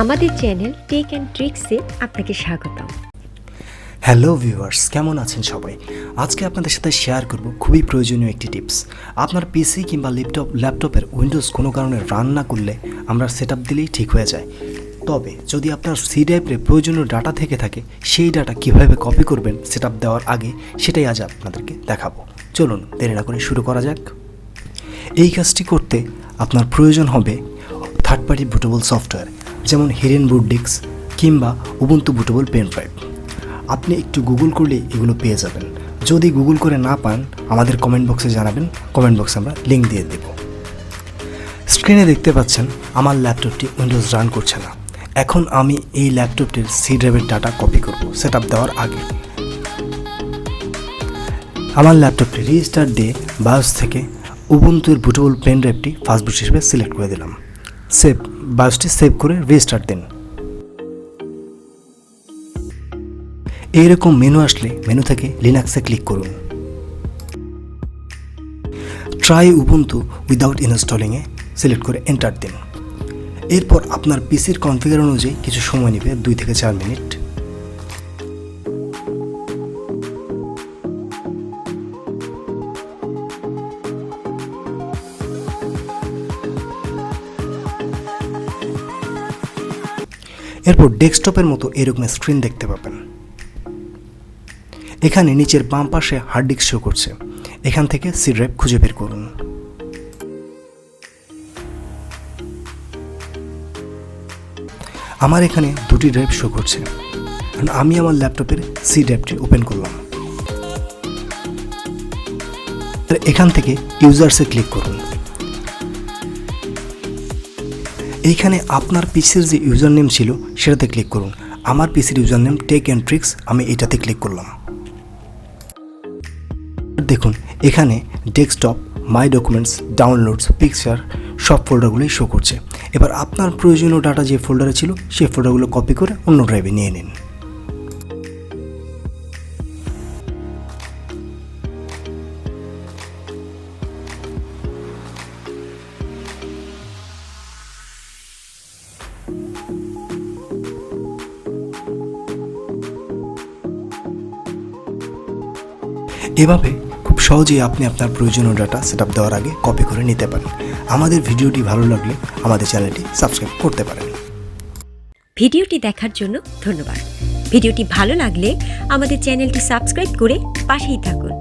আমাদের channel take and ট্রিক্সে আপনাকে স্বাগতম। হ্যালো ভিউয়ার্স, কেমন আছেন সবাই? আজকে আপনাদের সাথে শেয়ার করব খুবই প্রয়োজনীয় একটি টিপস। আপনার পিসি কিংবা ল্যাপটপের উইন্ডোজ কোনো কারণে রান না করলে আমরা সেটআপ দিলেই ঠিক হয়ে যায়। তবে যদি আপনার সি ড্রাইভে প্রয়োজনীয় ডাটা থেকে থাকে, সেই ডাটা কিভাবে কপি করবেন সেটআপ দেওয়ার আগে, সেটাই আজ আপনাদেরকে দেখাবো। চলুন দেরি না করে শুরু করা যাক। এই কাজটি করতে আপনার প্রয়োজন হবে থার্ড পার্টি বুটেবল সফটওয়্যার, যেমন হিডেন বুট ডিস্ক কিংবা উবুন্টু বুটেবল পেন ড্রাইভ। আপনি একটু গুগল করলে এগুলো পেয়ে যাবেন। যদি গুগল করে না পান, আমাদের কমেন্ট বক্সে জানাবেন, কমেন্ট বক্সে আমরা লিঙ্ক দিয়ে দেব। স্ক্রিনে দেখতে পাচ্ছেন আমার ল্যাপটপটি উইন্ডোজ রান করছে না। এখন আমি এই ল্যাপটপটির সি ড্রাইভের ডাটা কপি করব সেটআপ দেওয়ার আগে। আমার ল্যাপটপটি রিস্টার্ট দিয়ে বায়োস থেকে উবুন্টুর বুটেবল পেন ড্রাইভটি ফার্স্ট বুট হিসেবে সিলেক্ট করে দিলাম। বায়োসটি সেভ করে রিস্টার্ট দিন। এইরকম মেনু আসলে মেনু থেকে লিনাক্সে ক্লিক করুন। ট্রাই উবুন্টু উইদাউট ইনস্টলিংয়ে সিলেক্ট করে এন্টার দিন। এরপর আপনার পিসির কনফিগার অনুযায়ী কিছু সময় নেবে, 2 থেকে 4 মিনিট। এরপর ডেস্কটপের মতো এরকম স্ক্রিন দেখতে পাবেন। এখানে নিচের বাম পাশে হার্ড ডিস্ক শো করছে। এখান থেকে সি ড্রাইভ খুঁজে বের করুন। আমার এখানে 2টি ড্রাইভ শো করছে। আমি আমার ল্যাপটপের সি ড্রাইভটি ওপেন করলাম। এখান থেকে ইউজার্সে ক্লিক করুন। এইখানে আপনার পিসির যে ইউজার নেম ছিল সেটাতে ক্লিক করুন। আমার পিসির user name tech and tricks, আমি এটাতে ক্লিক করলাম। দেখুন এখানে desktop, my documents, downloads, picture সব ফোল্ডারগুলোই শো করছে। এবার আপনার প্রয়োজনীয় ডাটা যে ফোল্ডারে ছিল সেই ফোল্ডারগুলো কপি করে অন্য ড্রাইভে নিয়ে নিন। এভাবে খুব সহজেই আপনি আপনার প্রয়োজনীয় ডাটা সেটআপ দেওয়ার আগে কপি করে নিতে পারেন। আমাদের ভিডিওটি ভালো লাগলে আমাদের চ্যানেলটি সাবস্ক্রাইব করতে পারেন। ভিডিওটি দেখার জন্য ধন্যবাদ। ভিডিওটি ভালো লাগলে আমাদের চ্যানেলটি সাবস্ক্রাইব করে পাশেই থাকুন।